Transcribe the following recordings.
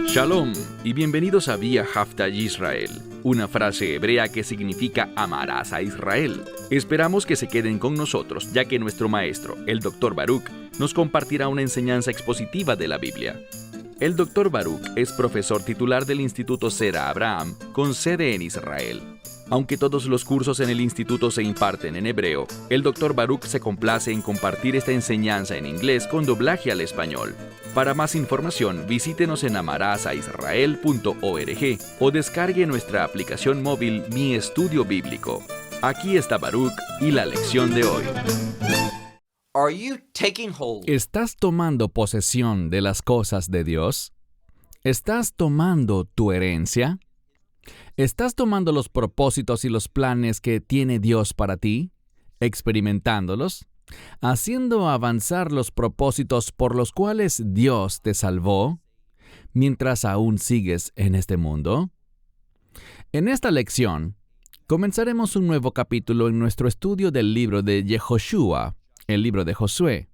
Shalom y bienvenidos a Vía Haftaj Israel, una frase hebrea que significa amarás a Israel. Esperamos que se queden con nosotros, ya que nuestro maestro, el Dr. Baruch, nos compartirá una enseñanza expositiva de la Biblia. El Dr. Baruch es profesor titular del Instituto Zera Abraham, con sede en Israel. Aunque todos los cursos en el instituto se imparten en hebreo, el Dr. Baruch se complace en compartir esta enseñanza en inglés con doblaje al español. Para más información, visítenos en amarasaisrael.org o descargue nuestra aplicación móvil Mi Estudio Bíblico. Aquí está Baruch y la lección de hoy. ¿Estás tomando posesión de las cosas de Dios? ¿Estás tomando tu herencia? ¿Estás tomando los propósitos y los planes que tiene Dios para ti? ¿Experimentándolos? ¿Haciendo avanzar los propósitos por los cuales Dios te salvó, mientras aún sigues en este mundo? En esta lección, comenzaremos un nuevo capítulo en nuestro estudio del libro de Yehoshua, el libro de Josué,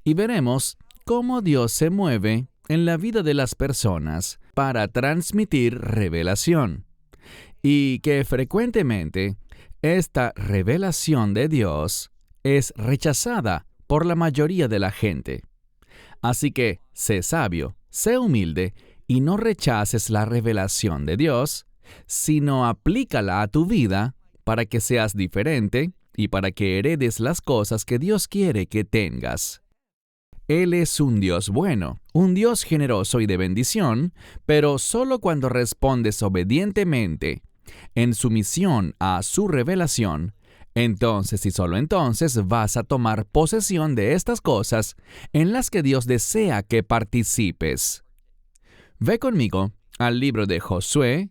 y veremos cómo Dios se mueve en la vida de las personas para transmitir revelación, y que frecuentemente esta revelación de Dios es rechazada por la mayoría de la gente. Así que sé sabio, sé humilde y no rechaces la revelación de Dios, sino aplícala a tu vida para que seas diferente y para que heredes las cosas que Dios quiere que tengas. Él es un Dios bueno, un Dios generoso y de bendición, pero solo cuando respondes obedientemente en sumisión a su revelación, entonces y solo entonces vas a tomar posesión de estas cosas en las que Dios desea que participes. Ve conmigo al libro de Josué,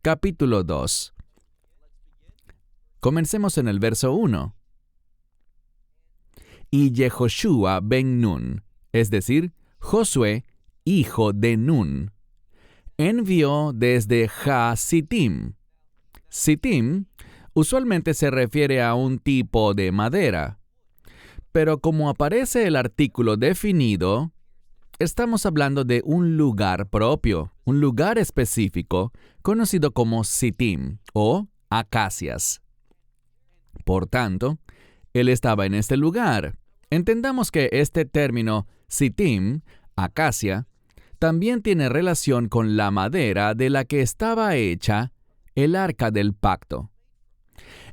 capítulo 2. Comencemos en el verso 1. Y Yehoshua ben Nun, es decir, Josué, hijo de Nun, envió desde Ja-Sittim. Sittim usualmente se refiere a un tipo de madera, pero como aparece el artículo definido, estamos hablando de un lugar propio, un lugar específico, conocido como Sittim o acacias. Por tanto, él estaba en este lugar. Entendamos que este término Sittim, acacia, también tiene relación con la madera de la que estaba hecha el arca del pacto.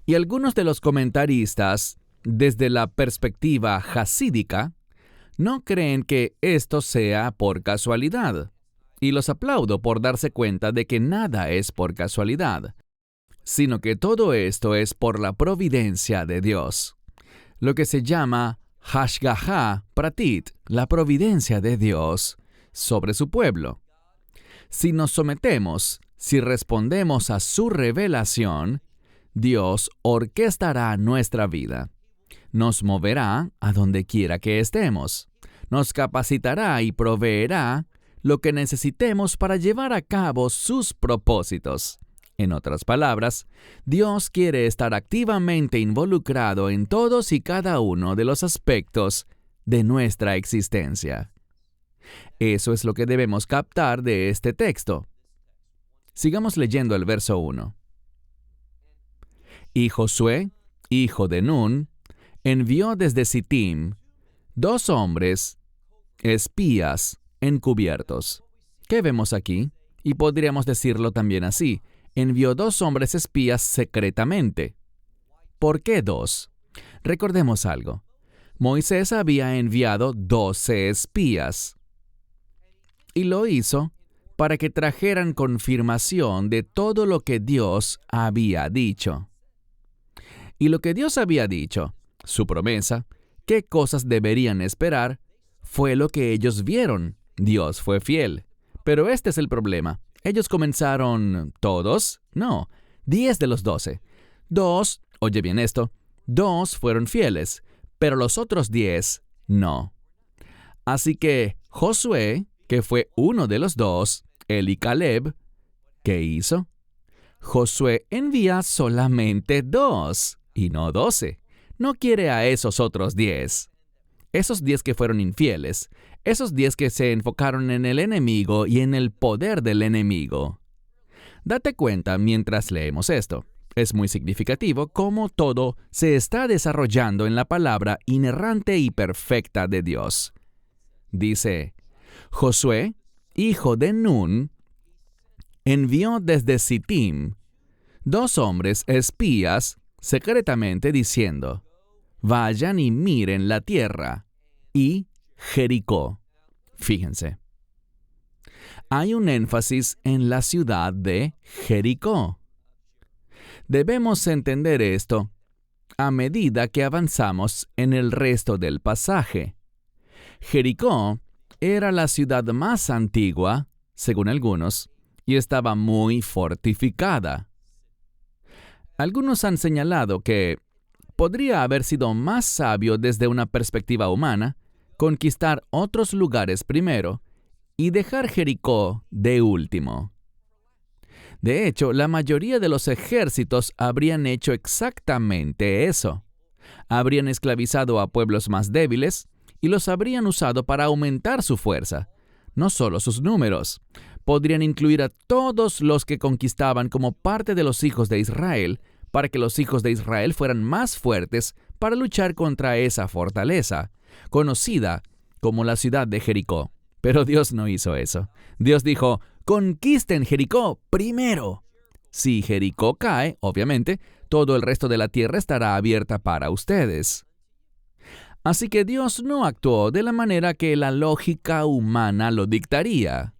Y algunos de los comentaristas, desde la perspectiva hasídica, no creen que esto sea por casualidad, y los aplaudo por darse cuenta de que nada es por casualidad, sino que todo esto es por la providencia de Dios, lo que se llama Hashgaha Pratit, la providencia de Dios sobre su pueblo. Si nos sometemos, si respondemos a su revelación, Dios orquestará nuestra vida, nos moverá a donde quiera que estemos, nos capacitará y proveerá lo que necesitemos para llevar a cabo sus propósitos. En otras palabras, Dios quiere estar activamente involucrado en todos y cada uno de los aspectos de nuestra existencia. Eso es lo que debemos captar de este texto. Sigamos leyendo el verso 1. Y Josué, hijo de Nun, envió desde Sittim 2 hombres, espías, encubiertos. ¿Qué vemos aquí? Y podríamos decirlo también así. Envió 2 hombres espías secretamente. ¿Por qué 2? Recordemos algo. Moisés había enviado 12 espías. Y lo hizo para que trajeran confirmación de todo lo que Dios había dicho. Y lo que Dios había dicho, su promesa, qué cosas deberían esperar, fue lo que ellos vieron. Dios fue fiel. Pero este es el problema. Ellos comenzaron, ¿todos? No, 10 de los 12. 2, oye bien esto, 2 fueron fieles, pero los otros 10 no. Así que Josué, que fue uno de los 2, él y Caleb, ¿qué hizo? Josué envía solamente 2 y no 12. No quiere a esos otros 10. esos 10 que fueron infieles, esos 10 que se enfocaron en el enemigo y en el poder del enemigo. Date cuenta mientras leemos esto. Es muy significativo cómo todo se está desarrollando en la palabra inerrante y perfecta de Dios. Dice, Josué, hijo de Nun, envió desde Sittim 2 hombres espías secretamente diciendo, vayan y miren la tierra y Jericó. Fíjense. Hay un énfasis en la ciudad de Jericó. Debemos entender esto a medida que avanzamos en el resto del pasaje. Jericó era la ciudad más antigua, según algunos, y estaba muy fortificada. Algunos han señalado que podría haber sido más sabio desde una perspectiva humana conquistar otros lugares primero y dejar Jericó de último. De hecho, la mayoría de los ejércitos habrían hecho exactamente eso. Habrían esclavizado a pueblos más débiles y los habrían usado para aumentar su fuerza, no solo sus números. Podrían incluir a todos los que conquistaban como parte de los hijos de Israel, para que los hijos de Israel fueran más fuertes para luchar contra esa fortaleza, conocida como la ciudad de Jericó. Pero Dios no hizo eso. Dios dijo, conquisten Jericó primero. Si Jericó cae, obviamente, todo el resto de la tierra estará abierta para ustedes. Así que Dios no actuó de la manera que la lógica humana lo dictaría.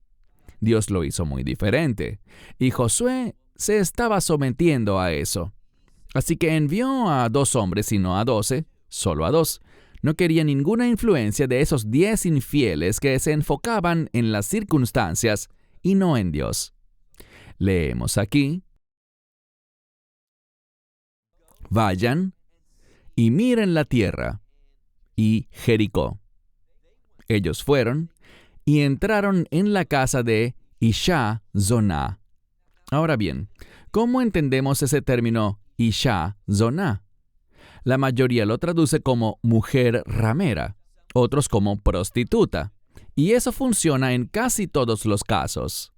Dios lo hizo muy diferente, y Josué se estaba sometiendo a eso. Así que envió a 2 hombres y no a 12, solo a 2. No quería ninguna influencia de esos 10 infieles que se enfocaban en las circunstancias y no en Dios. Leemos aquí, vayan y miren la tierra y Jericó. Ellos fueron y entraron en la casa de Isha Zoná. Ahora bien, ¿cómo entendemos ese término Isha Zoná? La mayoría lo traduce como mujer ramera, otros como prostituta, y eso funciona en casi todos los casos.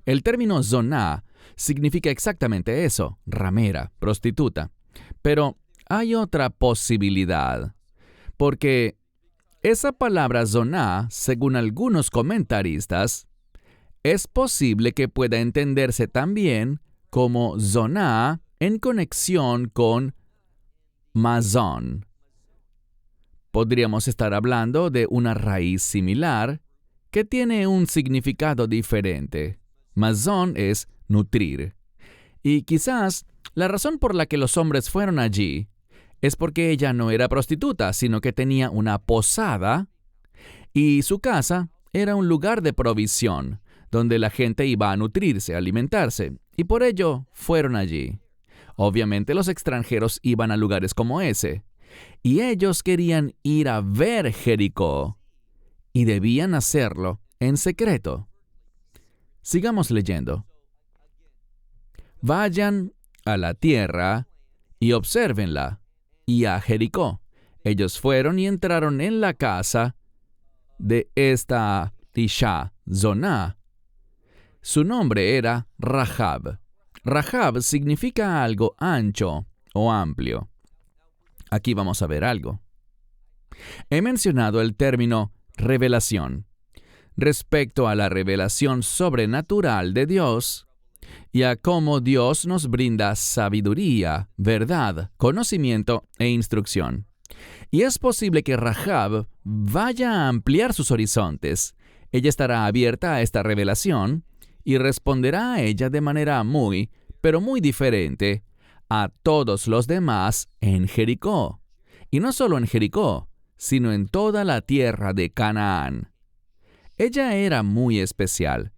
El término zoná significa exactamente eso, ramera, prostituta. Pero hay otra posibilidad, porque esa palabra zoná, según algunos comentaristas, es posible que pueda entenderse también como zoná en conexión con mazón. Podríamos estar hablando de una raíz similar que tiene un significado diferente. Mazón es nutrir. Y quizás la razón por la que los hombres fueron allí es porque ella no era prostituta, sino que tenía una posada y su casa era un lugar de provisión, donde la gente iba a nutrirse, a alimentarse, y por ello fueron allí. Obviamente los extranjeros iban a lugares como ese, y ellos querían ir a ver Jericó, y debían hacerlo en secreto. Sigamos leyendo. Vayan a la tierra y obsérvenla, y a Jericó. Ellos fueron y entraron en la casa de esta Isha Zoná. Su nombre era Rahab. Rahab significa algo ancho o amplio. Aquí vamos a ver algo. He mencionado el término revelación. Respecto a la revelación sobrenatural de Dios y a cómo Dios nos brinda sabiduría, verdad, conocimiento e instrucción. Y es posible que Rahab vaya a ampliar sus horizontes. Ella estará abierta a esta revelación y responderá a ella de manera muy, pero muy diferente a todos los demás en Jericó. Y no solo en Jericó, sino en toda la tierra de Canaán. Ella era muy especial.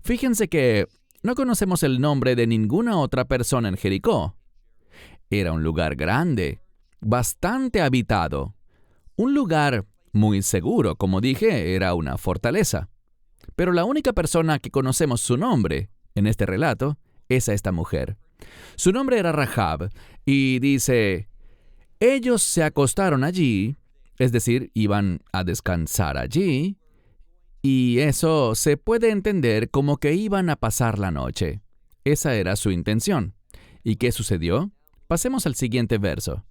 Fíjense que no conocemos el nombre de ninguna otra persona en Jericó. Era un lugar grande, bastante habitado. Un lugar muy seguro, como dije, era una fortaleza. Pero la única persona que conocemos su nombre en este relato es a esta mujer. Su nombre era Rahab, y dice, ellos se acostaron allí Es decir, iban a descansar allí, y eso se puede entender como que iban a pasar la noche. Esa era su intención. ¿Y qué sucedió? Pasemos al siguiente verso.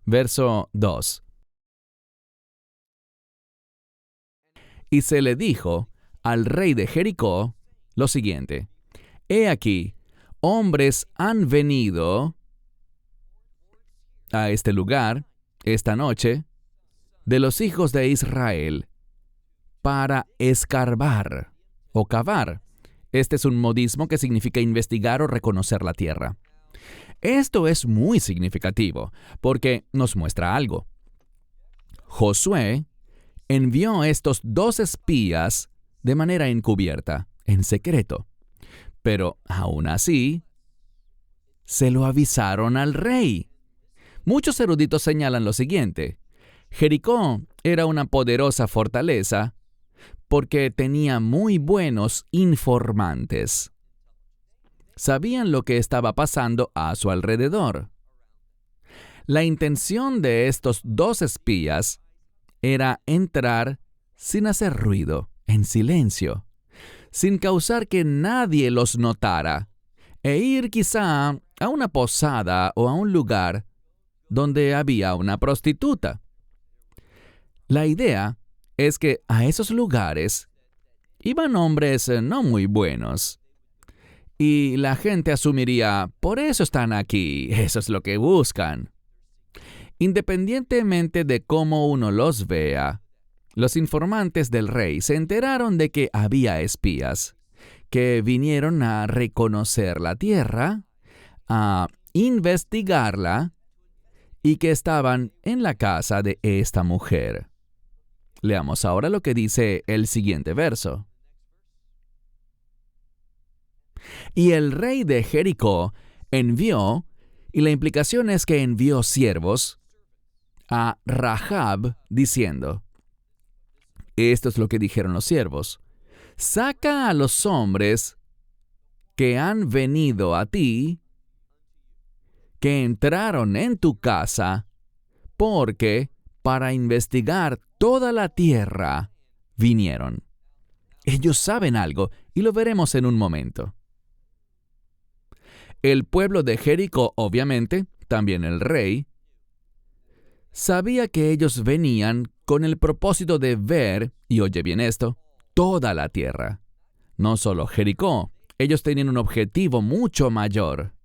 Verso 2. Y se le dijo al rey de Jericó lo siguiente: He aquí, hombres han venido a este lugar esta noche de los hijos de Israel para escarbar o cavar. Este es un modismo que significa investigar o reconocer la tierra. Esto es muy significativo porque nos muestra algo. Josué envió a estos 2 espías de manera encubierta, en secreto. Pero aún así, se lo avisaron al rey. Muchos eruditos señalan lo siguiente: Jericó era una poderosa fortaleza porque tenía muy buenos informantes. Sabían lo que estaba pasando a su alrededor. La intención de estos 2 espías era entrar sin hacer ruido, en silencio, sin causar que nadie los notara, e ir quizá a una posada o a un lugar donde había una prostituta. La idea es que a esos lugares iban hombres no muy buenos. Y la gente asumiría, por eso están aquí, eso es lo que buscan. Independientemente de cómo uno los vea, los informantes del rey se enteraron de que había espías que vinieron a reconocer la tierra, a investigarla, y que estaban en la casa de esta mujer. Leamos ahora lo que dice el siguiente verso. Y el rey de Jericó envió, y la implicación es que envió siervos, a Rahab diciendo, esto es lo que dijeron los siervos: saca a los hombres que han venido a ti, que entraron en tu casa, porque para investigar toda la tierra vinieron. Ellos saben algo, y lo veremos en un momento. El pueblo de Jericó, obviamente, también el rey, sabía que ellos venían con el propósito de ver, y oye bien esto, toda la tierra. No solo Jericó, ellos tenían un objetivo mucho mayor.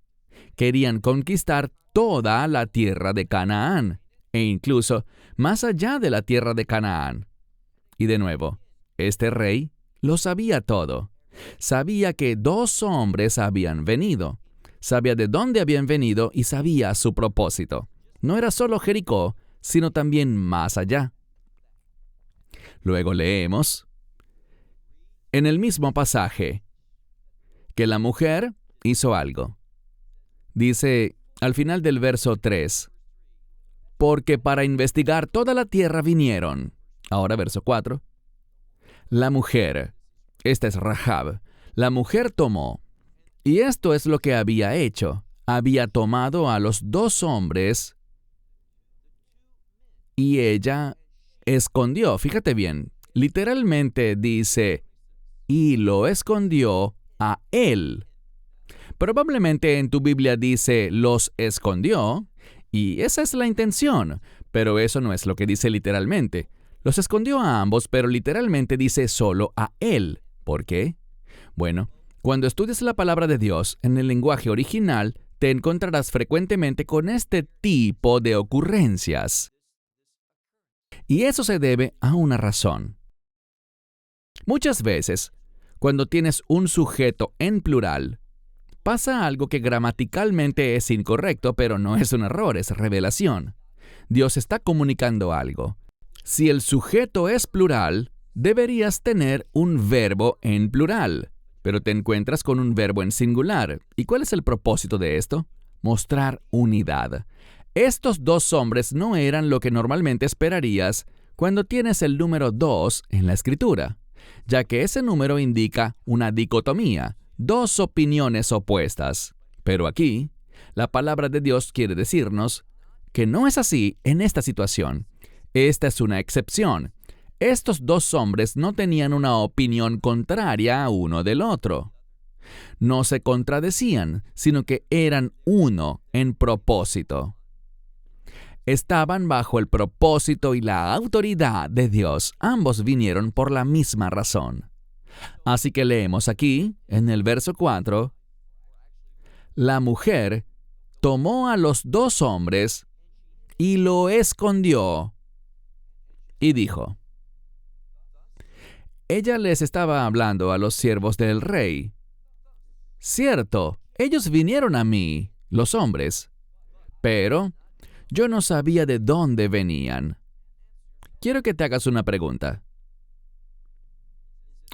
Querían conquistar toda la tierra de Canaán, e incluso más allá de la tierra de Canaán. Y de nuevo, este rey lo sabía todo. Sabía que 2 hombres habían venido. Sabía de dónde habían venido y sabía su propósito. No era solo Jericó, sino también más allá. Luego leemos en el mismo pasaje que la mujer hizo algo. Dice al final del verso 3, porque para investigar toda la tierra vinieron. Ahora verso 4. La mujer, esta es Rahab, la mujer tomó, y esto es lo que había hecho. Había tomado a los 2 hombres y ella escondió. Fíjate bien, literalmente dice, y lo escondió a él. Probablemente en tu Biblia dice, los escondió, y esa es la intención, pero eso no es lo que dice literalmente. Los escondió a ambos, pero literalmente dice solo a él. ¿Por qué? Bueno, cuando estudias la palabra de Dios en el lenguaje original, te encontrarás frecuentemente con este tipo de ocurrencias. Y eso se debe a una razón. Muchas veces, cuando tienes un sujeto en plural, pasa algo que gramaticalmente es incorrecto, pero no es un error, es revelación. Dios está comunicando algo. Si el sujeto es plural, deberías tener un verbo en plural, pero te encuentras con un verbo en singular. ¿Y cuál es el propósito de esto? Mostrar unidad. Estos 2 hombres no eran lo que normalmente esperarías cuando tienes el número 2 en la escritura, ya que ese número indica una dicotomía, 2 opiniones opuestas. Pero aquí, la palabra de Dios quiere decirnos que no es así en esta situación. Esta es una excepción. Estos dos hombres no tenían una opinión contraria a uno del otro. No se contradecían, sino que eran uno en propósito. Estaban bajo el propósito y la autoridad de Dios. Ambos vinieron por la misma razón. Así que leemos aquí, en el verso 4, la mujer tomó a los dos hombres y lo escondió y dijo. Ella les estaba hablando a los siervos del rey. Cierto, ellos vinieron a mí, los hombres, pero yo no sabía de dónde venían. Quiero que te hagas una pregunta.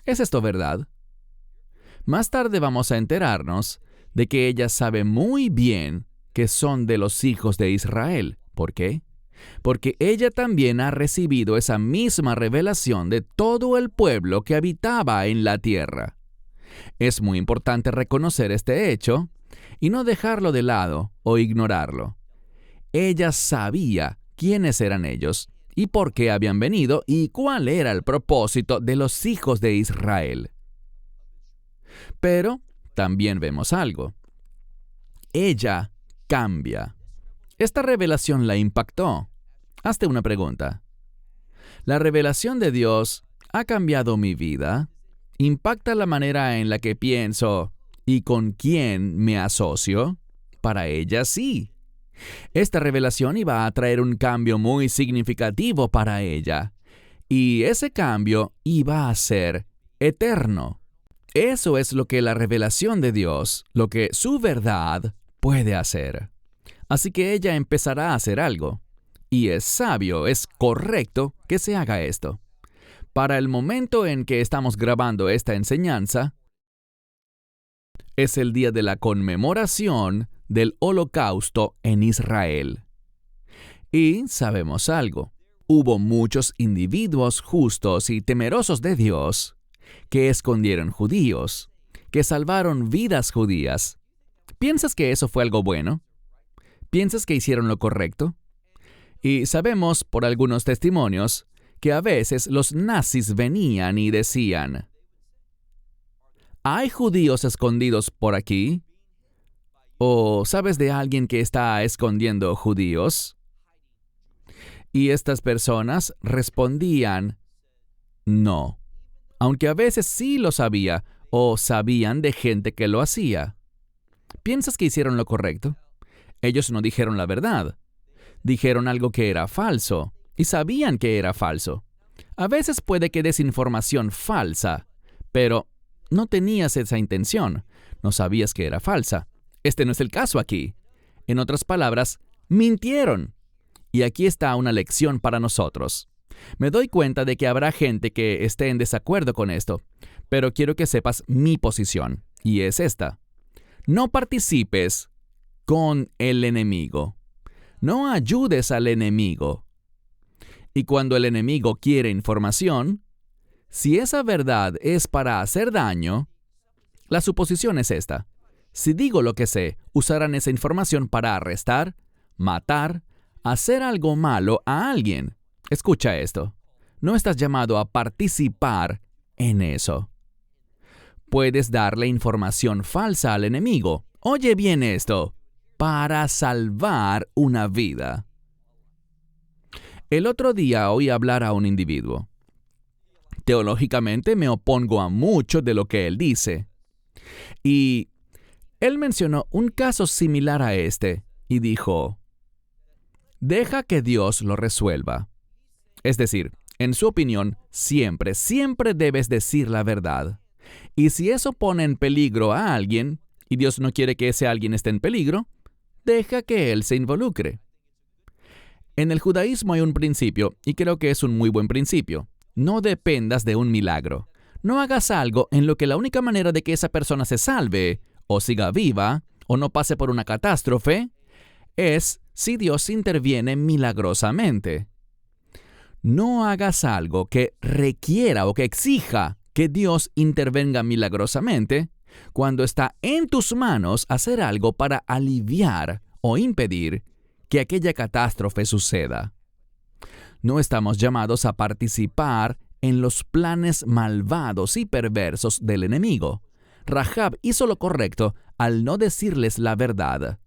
¿Es esto verdad? Más tarde vamos a enterarnos de que ella sabe muy bien que son de los hijos de Israel. ¿Por qué? Porque ella también ha recibido esa misma revelación de todo el pueblo que habitaba en la tierra. Es muy importante reconocer este hecho y no dejarlo de lado o ignorarlo. Ella sabía quiénes eran ellos y por qué habían venido y cuál era el propósito de los hijos de Israel. Pero también vemos algo. Ella cambia. Esta revelación la impactó. Hazte una pregunta. ¿La revelación de Dios ha cambiado mi vida? ¿Impacta la manera en la que pienso y con quién me asocio? Para ella sí. Esta revelación iba a traer un cambio muy significativo para ella. Y ese cambio iba a ser eterno. Eso es lo que la revelación de Dios, lo que su verdad puede hacer. Así que ella empezará a hacer algo. Y es sabio, es correcto que se haga esto. Para el momento en que estamos grabando esta enseñanza, es el día de la conmemoración del Holocausto en Israel. Y sabemos algo. Hubo muchos individuos justos y temerosos de Dios que escondieron judíos, que salvaron vidas judías. ¿Piensas que eso fue algo bueno? ¿Piensas que hicieron lo correcto? Y sabemos por algunos testimonios que a veces los nazis venían y decían, ¿hay judíos escondidos por aquí? ¿O sabes de alguien que está escondiendo judíos? Y estas personas respondían, no, aunque a veces sí lo sabía o sabían de gente que lo hacía. ¿Piensas que hicieron lo correcto? Ellos no dijeron la verdad. Dijeron algo que era falso y sabían que era falso. A veces puede que des información falsa, pero no tenías esa intención. No sabías que era falsa. Este no es el caso aquí. En otras palabras, mintieron. Y aquí está una lección para nosotros. Me doy cuenta de que habrá gente que esté en desacuerdo con esto, pero quiero que sepas mi posición, y es esta. No participes con el enemigo. No ayudes al enemigo. Y cuando el enemigo quiere información, si esa verdad es para hacer daño, la suposición es esta. Si digo lo que sé, usarán esa información para arrestar, matar, hacer algo malo a alguien. Escucha esto. No estás llamado a participar en eso. Puedes darle información falsa al enemigo. Oye bien esto. Para salvar una vida. El otro día oí hablar a un individuo. Teológicamente me opongo a mucho de lo que él dice. Y él mencionó un caso similar a este y dijo, deja que Dios lo resuelva. Es decir, en su opinión, siempre debes decir la verdad. Y si eso pone en peligro a alguien, y Dios no quiere que ese alguien esté en peligro, deja que él se involucre. En el judaísmo hay un principio, y creo que es un muy buen principio. No dependas de un milagro. No hagas algo en lo que la única manera de que esa persona se salve, o siga viva, o no pase por una catástrofe, es si Dios interviene milagrosamente. No hagas algo que requiera o que exija que Dios intervenga milagrosamente cuando está en tus manos hacer algo para aliviar o impedir que aquella catástrofe suceda. No estamos llamados a participar en los planes malvados y perversos del enemigo. Rahab hizo lo correcto al no decirles la verdad.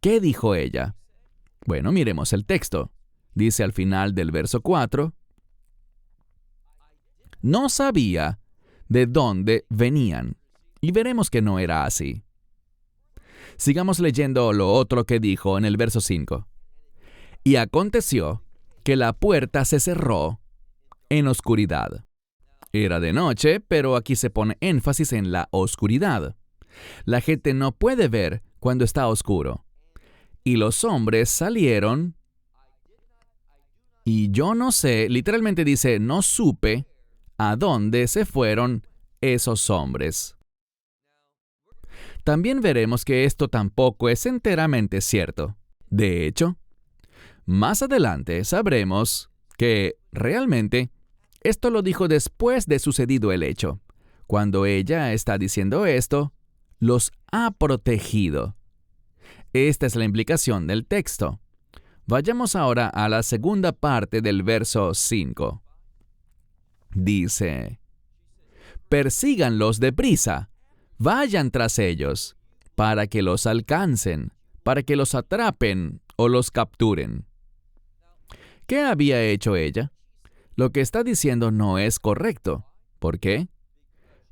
¿Qué dijo ella? Bueno, miremos el texto. Dice al final del verso 4, no sabía de dónde venían. Y veremos que no era así. Sigamos leyendo lo otro que dijo en el verso 5. Y aconteció que la puerta se cerró en oscuridad. Era de noche, pero aquí se pone énfasis en la oscuridad. La gente no puede ver cuando está oscuro. Y los hombres salieron, y yo no sé, literalmente dice, no supe a dónde se fueron esos hombres. También veremos que esto tampoco es enteramente cierto. De hecho, más adelante sabremos que realmente esto lo dijo después de sucedido el hecho. Cuando ella está diciendo esto, los ha protegido. Esta es la implicación del texto. Vayamos ahora a la segunda parte del verso 5. Dice, persíganlos deprisa, vayan tras ellos, para que los alcancen, para que los atrapen o los capturen. ¿Qué había hecho ella? Lo que está diciendo no es correcto. ¿Por qué?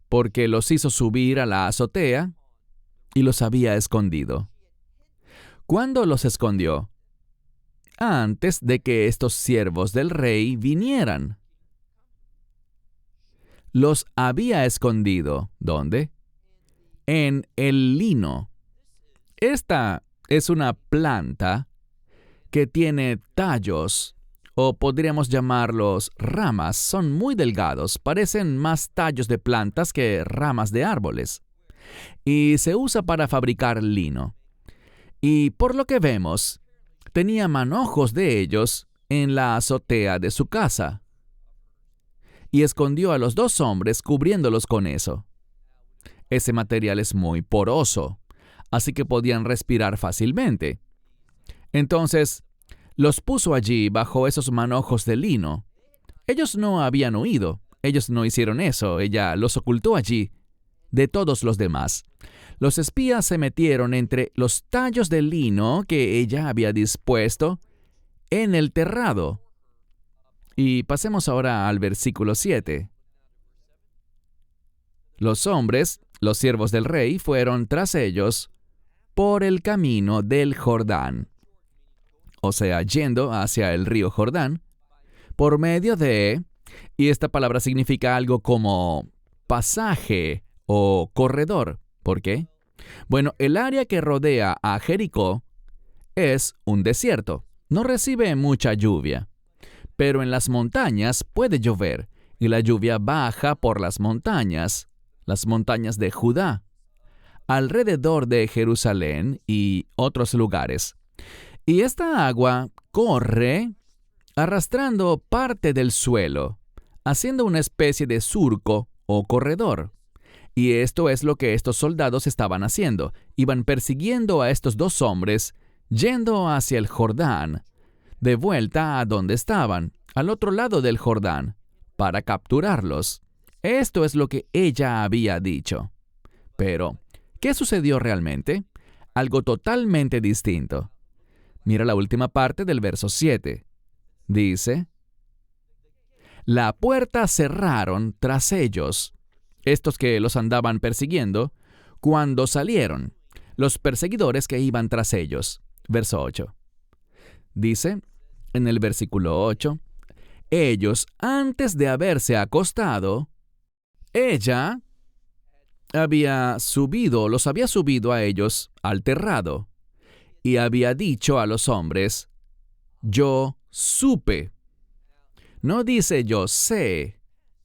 Porque los hizo subir a la azotea y los había escondido. ¿Cuándo los escondió? Antes de que estos siervos del rey vinieran. Los había escondido. ¿Dónde? En el lino. Esta es una planta que tiene tallos, o podríamos llamarlos ramas. Son muy delgados, parecen más tallos de plantas que ramas de árboles. Y se usa para fabricar lino. Y por lo que vemos, tenía manojos de ellos en la azotea de su casa. Y escondió a los dos hombres cubriéndolos con eso. Ese material es muy poroso, así que podían respirar fácilmente. Entonces, los puso allí bajo esos manojos de lino. Ellos no habían huido, ellos no hicieron eso, ella los ocultó allí de todos los demás. Los espías se metieron entre los tallos de lino que ella había dispuesto en el terrado. Y pasemos ahora al versículo 7. Los hombres, los siervos del rey, fueron tras ellos por el camino del Jordán. O sea, yendo hacia el río Jordán, por medio de, y esta palabra significa algo como pasaje o corredor. ¿Por qué? Bueno, el área que rodea a Jericó es un desierto. No recibe mucha lluvia, pero en las montañas puede llover, y la lluvia baja por las montañas de Judá, alrededor de Jerusalén y otros lugares. Y esta agua corre arrastrando parte del suelo, haciendo una especie de surco o corredor. Y esto es lo que estos soldados estaban haciendo. Iban persiguiendo a estos dos hombres, yendo hacia el Jordán, de vuelta a donde estaban, al otro lado del Jordán, para capturarlos. Esto es lo que ella había dicho. Pero, ¿qué sucedió realmente? Algo totalmente distinto. Mira la última parte del verso 7. Dice, la puerta cerraron tras ellos, estos que los andaban persiguiendo, cuando salieron, los perseguidores que iban tras ellos. Verso 8. Dice, en el versículo 8, ellos, antes de haberse acostado, ella los había subido a ellos al terrado, y había dicho a los hombres, yo supe. No dice yo sé,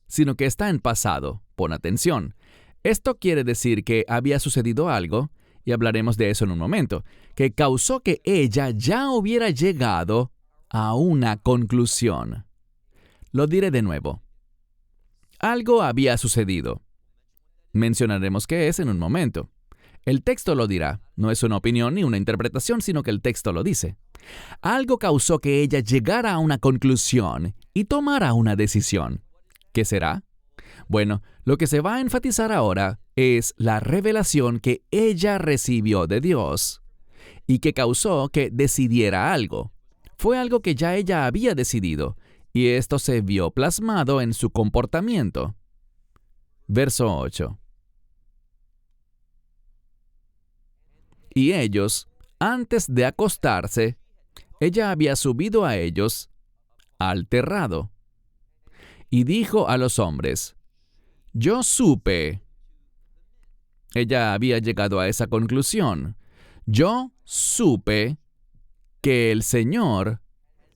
sino que está en pasado. Pon atención. Esto quiere decir que había sucedido algo, y hablaremos de eso en un momento, que causó que ella ya hubiera llegado a una conclusión. Lo diré de nuevo. Algo había sucedido. Mencionaremos qué es en un momento. El texto lo dirá. No es una opinión ni una interpretación, sino que el texto lo dice. Algo causó que ella llegara a una conclusión y tomara una decisión. ¿Qué será? Bueno, lo que se va a enfatizar ahora es la revelación que ella recibió de Dios y que causó que decidiera algo. Fue algo que ya ella había decidido, y esto se vio plasmado en su comportamiento. Verso 8. Y ellos, antes de acostarse, ella había subido a ellos al terrado, y dijo a los hombres: Yo supe. Ella había llegado a esa conclusión. Yo supe que el Señor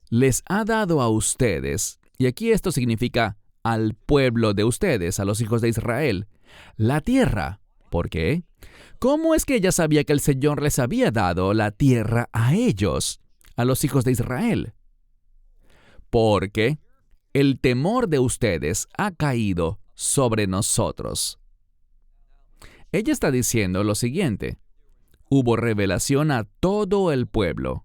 les ha dado a ustedes, y aquí esto significa al pueblo de ustedes, a los hijos de Israel, la tierra. ¿Por qué? ¿Cómo es que ella sabía que el Señor les había dado la tierra a ellos, a los hijos de Israel? Porque el temor de ustedes ha caído sobre nosotros. Ella está diciendo lo siguiente: hubo revelación a todo el pueblo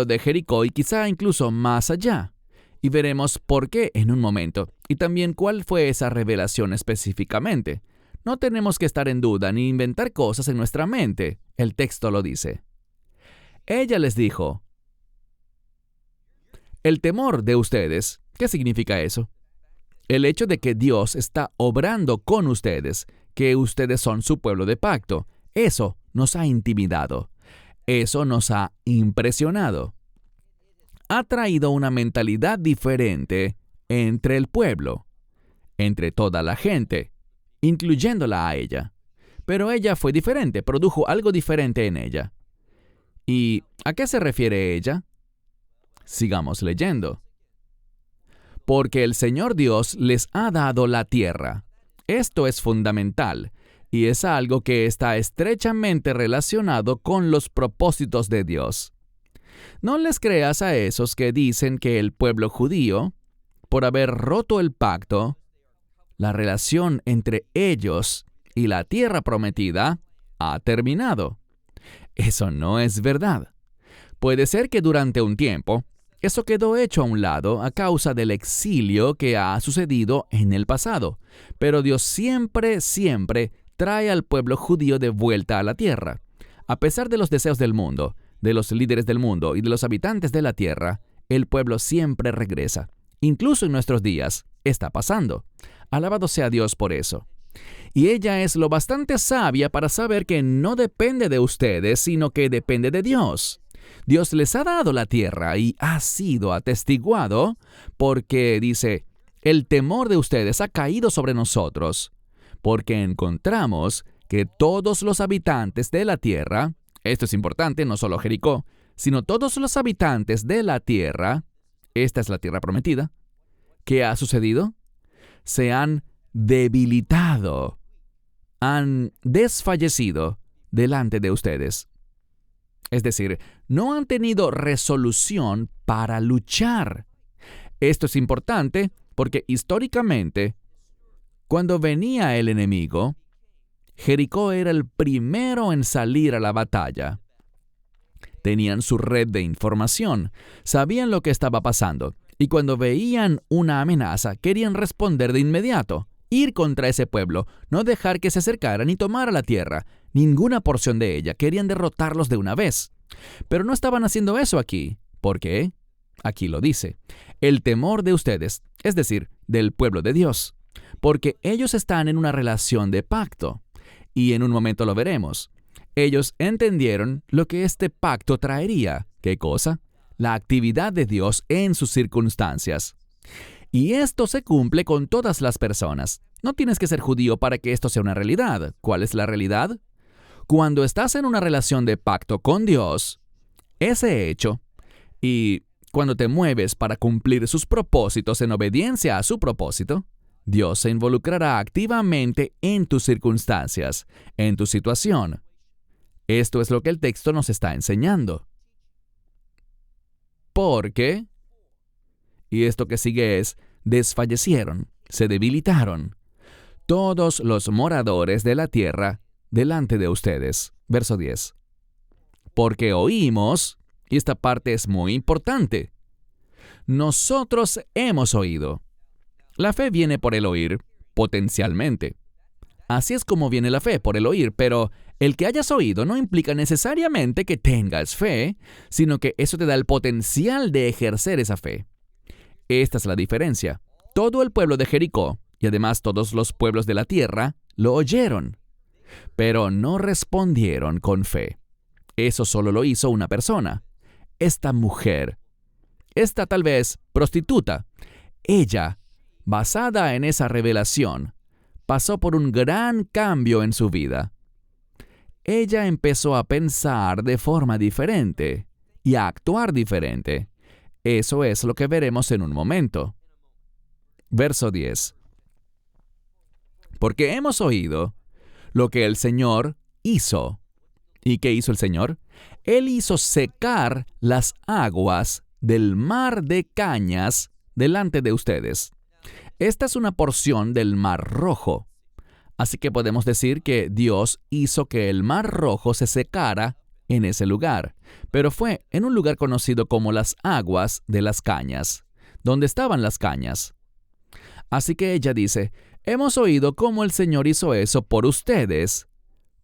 de Jericó y quizá incluso más allá. Y veremos por qué en un momento, y también cuál fue esa revelación específicamente. No tenemos que estar en duda ni inventar cosas en nuestra mente. El texto lo dice. Ella les dijo: el temor de ustedes. ¿Qué significa eso? El hecho de que Dios está obrando con ustedes, que ustedes son su pueblo de pacto, eso nos ha intimidado. Eso nos ha impresionado. Ha traído una mentalidad diferente entre el pueblo, entre toda la gente, incluyéndola a ella. Pero ella fue diferente, produjo algo diferente en ella. ¿Y a qué se refiere ella? Sigamos leyendo. Porque el Señor Dios les ha dado la tierra. Esto es fundamental, y es algo que está estrechamente relacionado con los propósitos de Dios. No les creas a esos que dicen que el pueblo judío, por haber roto el pacto, la relación entre ellos y la tierra prometida ha terminado. Eso no es verdad. Puede ser que durante un tiempo, eso quedó hecho a un lado a causa del exilio que ha sucedido en el pasado, pero Dios siempre trae al pueblo judío de vuelta a la tierra. A pesar de los deseos del mundo, de los líderes del mundo y de los habitantes de la tierra, el pueblo siempre regresa. Incluso en nuestros días está pasando. Alabado sea Dios por eso. Y ella es lo bastante sabia para saber que no depende de ustedes, sino que depende de Dios. Dios les ha dado la tierra y ha sido atestiguado porque, dice, el temor de ustedes ha caído sobre nosotros, porque encontramos que todos los habitantes de la tierra, esto es importante, no solo Jericó, sino todos los habitantes de la tierra, esta es la tierra prometida, ¿qué ha sucedido? Se han debilitado, han desfallecido delante de ustedes. Es decir, no han tenido resolución para luchar. Esto es importante porque históricamente, cuando venía el enemigo, Jericó era el primero en salir a la batalla. Tenían su red de información, sabían lo que estaba pasando, y cuando veían una amenaza, querían responder de inmediato, ir contra ese pueblo, no dejar que se acercaran ni tomara la tierra, ninguna porción de ella, querían derrotarlos de una vez. Pero no estaban haciendo eso aquí. ¿Por qué? Aquí lo dice: el temor de ustedes, es decir, del pueblo de Dios, porque ellos están en una relación de pacto. Y en un momento lo veremos. Ellos entendieron lo que este pacto traería. ¿Qué cosa? La actividad de Dios en sus circunstancias. Y esto se cumple con todas las personas. No tienes que ser judío para que esto sea una realidad. ¿Cuál es la realidad? Cuando estás en una relación de pacto con Dios, ese hecho, y cuando te mueves para cumplir sus propósitos en obediencia a su propósito, Dios se involucrará activamente en tus circunstancias, en tu situación. Esto es lo que el texto nos está enseñando. Porque, y esto que sigue es, desfallecieron, se debilitaron, todos los moradores de la tierra delante de ustedes. Verso 10. Porque oímos, Y esta parte es muy importante. Nosotros hemos oído. La fe viene por el oír, potencialmente. Así es como viene la fe, por el oír, pero el que hayas oído no implica necesariamente que tengas fe, sino que eso te da el potencial de ejercer esa fe. Esta es la diferencia. Todo el pueblo de Jericó, y además todos los pueblos de la tierra, lo oyeron, pero no respondieron con fe. Eso solo lo hizo una persona, esta mujer, esta tal vez prostituta. Ella, basada en esa revelación, pasó por un gran cambio en su vida. Ella empezó a pensar de forma diferente y a actuar diferente. Eso es lo que veremos en un momento. Verso 10. Porque hemos oído lo que el Señor hizo. ¿Y qué hizo el Señor? Él hizo secar las aguas del mar de cañas delante de ustedes. Esta es una porción del Mar Rojo. Así que podemos decir que Dios hizo que el Mar Rojo se secara en ese lugar, pero fue en un lugar conocido como las aguas de las cañas, donde estaban las cañas. Así que ella dice, hemos oído cómo el Señor hizo eso por ustedes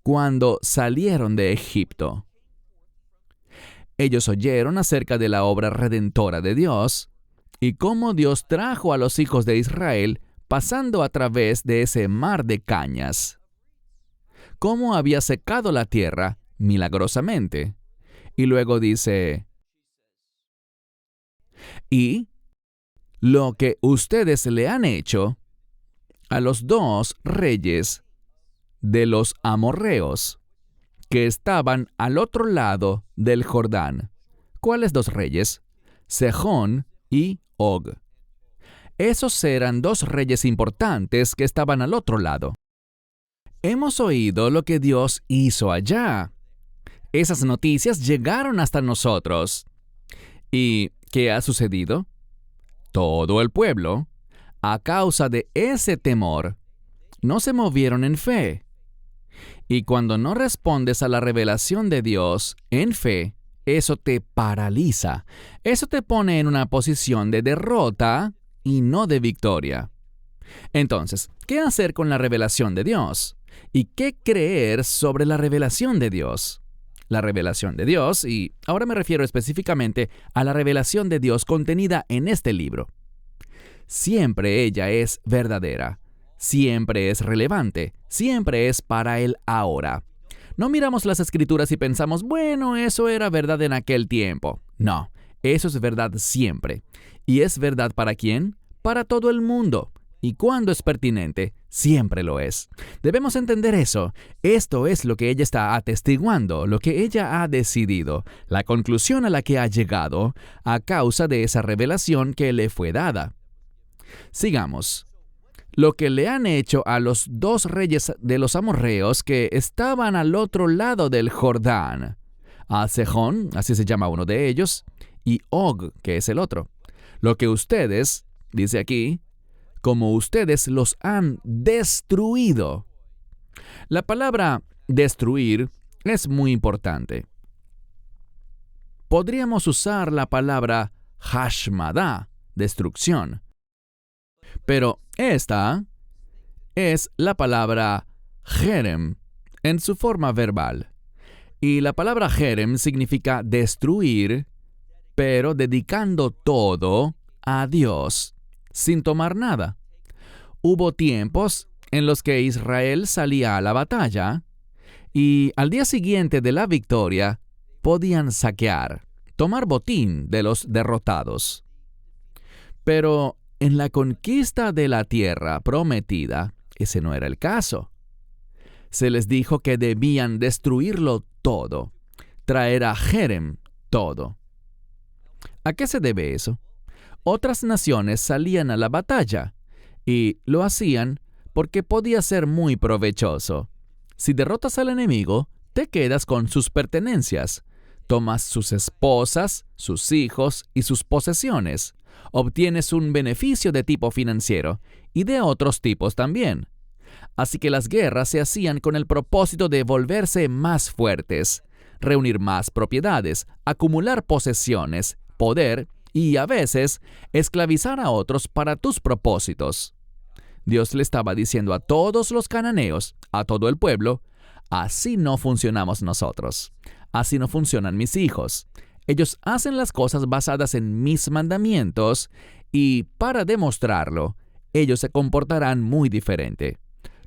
cuando salieron de Egipto. Ellos oyeron acerca de la obra redentora de Dios y cómo Dios trajo a los hijos de Israel pasando a través de ese mar de cañas. Cómo había secado la tierra milagrosamente. Y luego dice, y lo que ustedes le han hecho a los 2 reyes de los amorreos que estaban al otro lado del Jordán. ¿Cuáles 2 reyes? Sejón y Og. Esos eran 2 reyes importantes que estaban al otro lado. Hemos oído lo que Dios hizo allá. Esas noticias llegaron hasta nosotros. ¿Y qué ha sucedido? Todo el pueblo, a causa de ese temor, no se movieron en fe. Y cuando no respondes a la revelación de Dios en fe, eso te paraliza. Eso te pone en una posición de derrota y no de victoria. Entonces, ¿qué hacer con la revelación de Dios? ¿Y qué creer sobre la revelación de Dios? La revelación de Dios, y ahora me refiero específicamente a la revelación de Dios contenida en este libro. Siempre ella es verdadera, siempre es relevante, siempre es para el ahora. No miramos las Escrituras y pensamos, bueno, eso era verdad en aquel tiempo. No, eso es verdad siempre. ¿Y es verdad para quién? Para todo el mundo. Y cuando es pertinente, siempre lo es. Debemos entender eso. Esto es lo que ella está atestiguando, lo que ella ha decidido, la conclusión a la que ha llegado a causa de esa revelación que le fue dada. Sigamos. Lo que le han hecho a los 2 reyes de los amorreos que estaban al otro lado del Jordán, a Sejón, así se llama uno de ellos, y Og, que es el otro. Lo que ustedes, dice aquí, como ustedes los han destruido. La palabra destruir es muy importante. Podríamos usar la palabra hashmadah, destrucción. Pero esta es la palabra jerem en su forma verbal. Y la palabra jerem significa destruir, pero dedicando todo a Dios, sin tomar nada. Hubo tiempos en los que Israel salía a la batalla y al día siguiente de la victoria podían saquear, tomar botín de los derrotados. Pero en la conquista de la tierra prometida, ese no era el caso. Se les dijo que debían destruirlo todo, traer a Jerem todo. ¿A qué se debe eso? Otras naciones salían a la batalla y lo hacían porque podía ser muy provechoso. Si derrotas al enemigo, te quedas con sus pertenencias. Tomas sus esposas, sus hijos y sus posesiones. Obtienes un beneficio de tipo financiero y de otros tipos también. Así que las guerras se hacían con el propósito de volverse más fuertes, reunir más propiedades, acumular posesiones, poder y, a veces, esclavizar a otros para tus propósitos. Dios le estaba diciendo a todos los cananeos, a todo el pueblo, así no funcionamos nosotros. Así no funcionan mis hijos. Ellos hacen las cosas basadas en mis mandamientos y, para demostrarlo, ellos se comportarán muy diferente.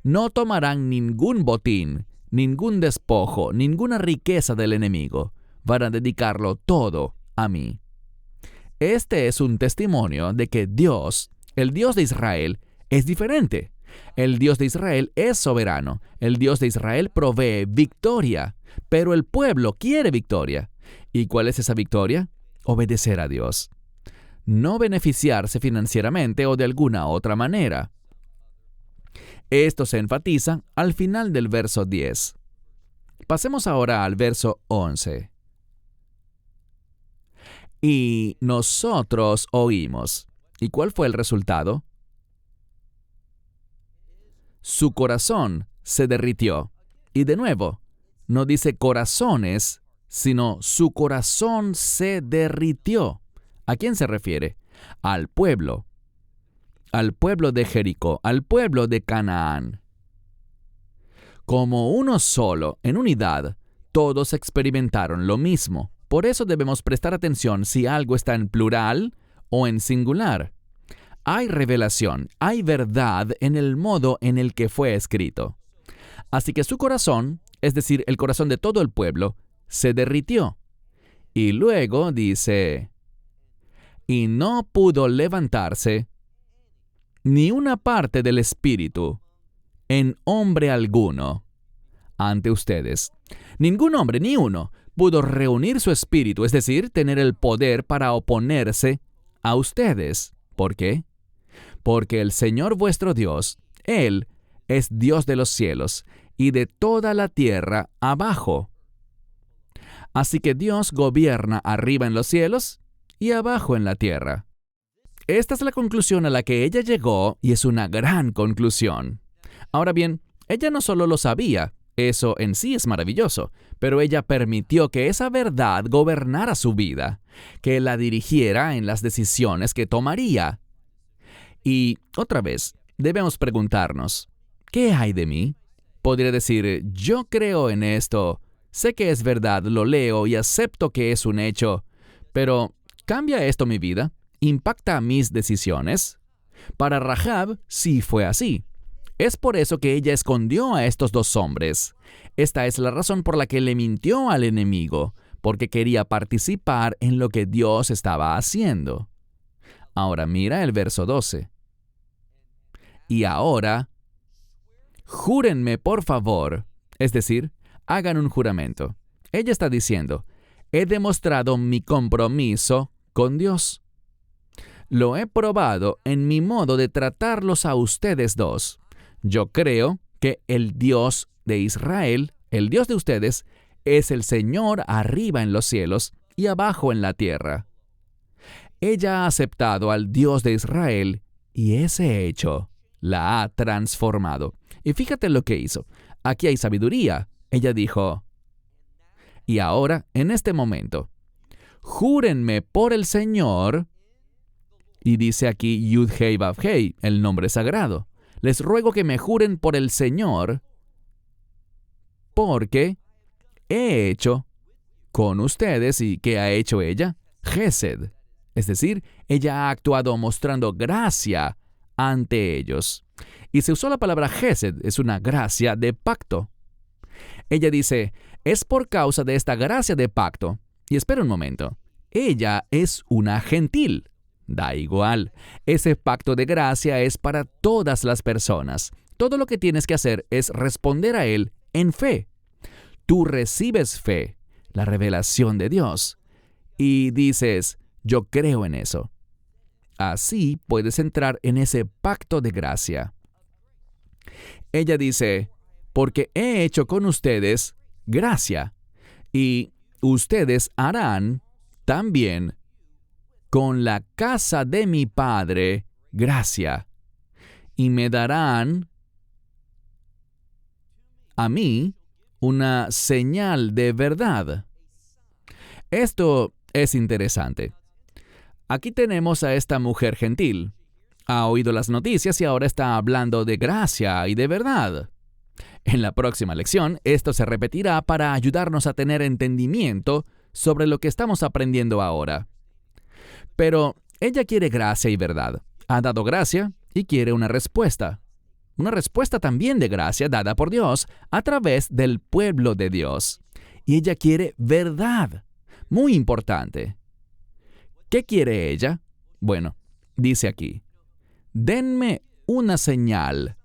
No tomarán ningún botín, ningún despojo, ninguna riqueza del enemigo. Van a dedicarlo todo a mí. Este es un testimonio de que Dios, el Dios de Israel, es diferente. El Dios de Israel es soberano. El Dios de Israel provee victoria, pero el pueblo quiere victoria. ¿Y cuál es esa victoria? Obedecer a Dios. No beneficiarse financieramente o de alguna otra manera. Esto se enfatiza al final del verso 10. Pasemos ahora al verso 11. Y nosotros oímos. ¿Y cuál fue el resultado? Su corazón se derritió. Y de nuevo, no dice corazones, sino su corazón se derritió. ¿A quién se refiere? Al pueblo de Jericó, al pueblo de Canaán. Como uno solo, en unidad, todos experimentaron lo mismo. Por eso debemos prestar atención si algo está en plural o en singular. Hay revelación, hay verdad en el modo en el que fue escrito. Así que su corazón, es decir, el corazón de todo el pueblo, se derritió. Y luego dice, y no pudo levantarse ni una parte del espíritu en hombre alguno ante ustedes. Ningún hombre, ni uno, pudo reunir su espíritu, es decir, tener el poder para oponerse a ustedes. ¿Por qué? Porque el Señor vuestro Dios, Él es Dios de los cielos y de toda la tierra abajo. Así que Dios gobierna arriba en los cielos y abajo en la tierra. Esta es la conclusión a la que ella llegó y es una gran conclusión. Ahora bien, ella no solo lo sabía, eso en sí es maravilloso, pero ella permitió que esa verdad gobernara su vida, que la dirigiera en las decisiones que tomaría. Y, otra vez, debemos preguntarnos, ¿qué hay de mí? Podría decir, yo creo en esto, sé que es verdad, lo leo y acepto que es un hecho, pero ¿cambia esto mi vida? ¿Impacta mis decisiones? Para Rahab sí fue así. Es por eso que ella escondió a estos dos hombres. Esta es la razón por la que le mintió al enemigo, porque quería participar en lo que Dios estaba haciendo. Ahora mira el verso 12. Y ahora, júrenme por favor, es decir, hagan un juramento. Ella está diciendo, he demostrado mi compromiso con Dios. Lo he probado en mi modo de tratarlos a ustedes dos. Yo creo que el Dios de Israel, el Dios de ustedes, es el Señor arriba en los cielos y abajo en la tierra. Ella ha aceptado al Dios de Israel y ese hecho la ha transformado. Y fíjate lo que hizo. Aquí hay sabiduría. Ella dijo, y ahora, en este momento, júrenme por el Señor, y dice aquí Yud-Hei Vav-Hei, el nombre sagrado. Les ruego que me juren por el Señor, porque he hecho con ustedes, ¿y qué ha hecho ella? Gesed. Es decir, ella ha actuado mostrando gracia ante ellos. Y se usó la palabra Gesed, es una gracia de pacto. Ella dice, es por causa de esta gracia de pacto. Y espera un momento, ella es una gentil. Da igual, ese pacto de gracia es para todas las personas. Todo lo que tienes que hacer es responder a él en fe. Tú recibes fe, la revelación de Dios, y dices, yo creo en eso. Así puedes entrar en ese pacto de gracia. Ella dice, porque he hecho con ustedes gracia, y ustedes harán también con la casa de mi Padre gracia, y me darán a mí una señal de verdad. Esto es interesante. Aquí tenemos a esta mujer gentil. Ha oído las noticias y ahora está hablando de gracia y de verdad. En la próxima lección, esto se repetirá para ayudarnos a tener entendimiento sobre lo que estamos aprendiendo ahora. Pero ella quiere gracia y verdad. Ha dado gracia y quiere una respuesta. Una respuesta también de gracia dada por Dios a través del pueblo de Dios. Y ella quiere verdad. Muy importante. ¿Qué quiere ella? Bueno, dice aquí: denme una señal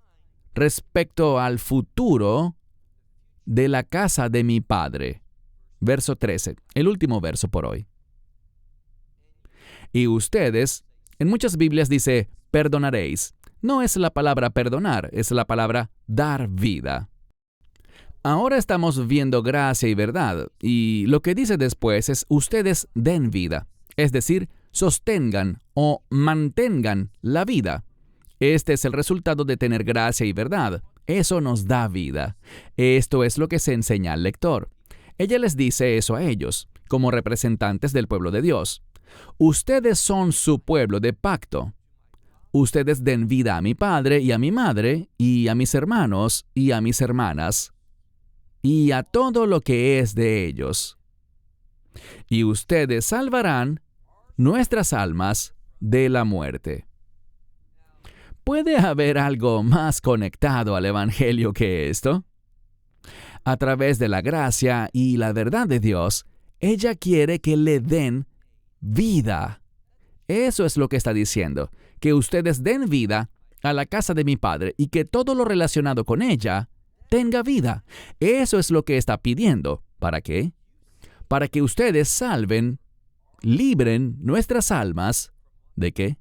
respecto al futuro de la casa de mi padre. Verso 13, el último verso por hoy. Y ustedes, en muchas Biblias dice, perdonaréis. No es la palabra perdonar, es la palabra dar vida. Ahora estamos viendo gracia y verdad, y lo que dice después es, ustedes den vida, es decir, sostengan o mantengan la vida. Este es el resultado de tener gracia y verdad. Eso nos da vida. Esto es lo que se enseña al lector. Ella les dice eso a ellos, como representantes del pueblo de Dios. Ustedes son su pueblo de pacto. Ustedes den vida a mi padre y a mi madre, y a mis hermanos y a mis hermanas, y a todo lo que es de ellos. Y ustedes salvarán nuestras almas de la muerte. ¿Puede haber algo más conectado al Evangelio que esto? A través de la gracia y la verdad de Dios, ella quiere que le den vida. Eso es lo que está diciendo, que ustedes den vida a la casa de mi padre y que todo lo relacionado con ella tenga vida. Eso es lo que está pidiendo. ¿Para qué? Para que ustedes salven, libren nuestras almas. ¿De qué?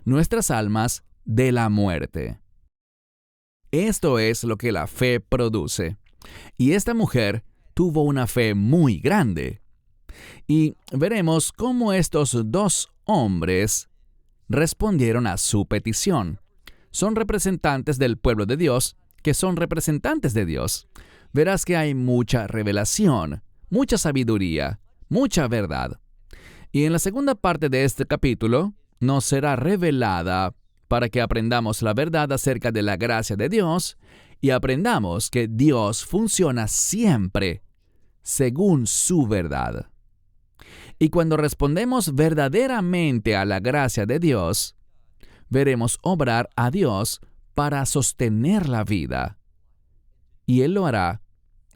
Nuestras almas de la muerte. Esto es lo que la fe produce. Y esta mujer tuvo una fe muy grande. Y veremos cómo estos dos hombres respondieron a su petición. Son representantes del pueblo de Dios, que son representantes de Dios. Verás que hay mucha revelación, mucha sabiduría, mucha verdad. Y en la segunda parte de este capítulo nos será revelada para que aprendamos la verdad acerca de la gracia de Dios y aprendamos que Dios funciona siempre según su verdad. Y cuando respondemos verdaderamente a la gracia de Dios, veremos obrar a Dios para sostener la vida. Y Él lo hará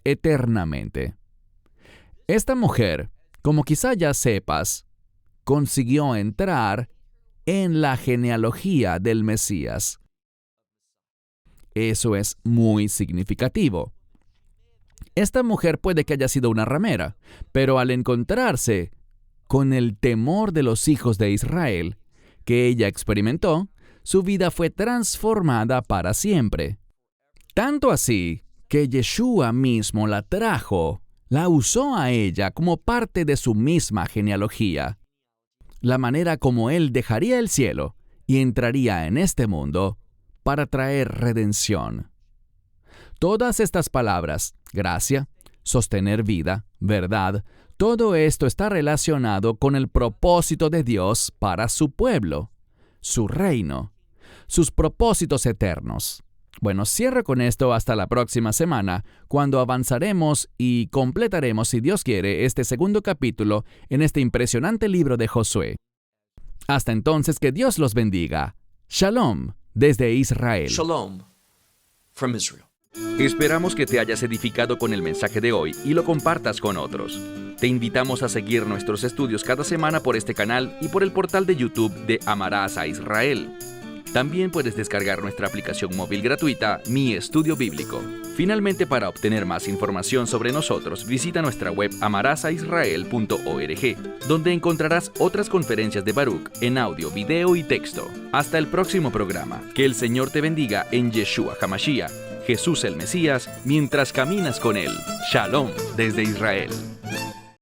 eternamente. Esta mujer, como quizá ya sepas, consiguió entrar en la genealogía del Mesías. Eso es muy significativo. Esta mujer puede que haya sido una ramera, pero al encontrarse con el temor de los hijos de Israel que ella experimentó, su vida fue transformada para siempre. Tanto así que Yeshua mismo la trajo, la usó a ella como parte de su misma genealogía. La manera como Él dejaría el cielo y entraría en este mundo para traer redención. Todas estas palabras, gracia, sostener vida, verdad, todo esto está relacionado con el propósito de Dios para su pueblo, su reino, sus propósitos eternos. Bueno, cierro con esto hasta la próxima semana, cuando avanzaremos y completaremos, si Dios quiere, este segundo capítulo en este impresionante libro de Josué. Hasta entonces, que Dios los bendiga. Shalom, desde Israel. Shalom from Israel. Esperamos que te hayas edificado con el mensaje de hoy y lo compartas con otros. Te invitamos a seguir nuestros estudios cada semana por este canal y por el portal de YouTube de Amarás a Israel. También puedes descargar nuestra aplicación móvil gratuita, Mi Estudio Bíblico. Finalmente, para obtener más información sobre nosotros, visita nuestra web amarasaisrael.org, donde encontrarás otras conferencias de Baruch en audio, video y texto. Hasta el próximo programa. Que el Señor te bendiga en Yeshua HaMashiach, Jesús el Mesías, mientras caminas con Él. Shalom desde Israel.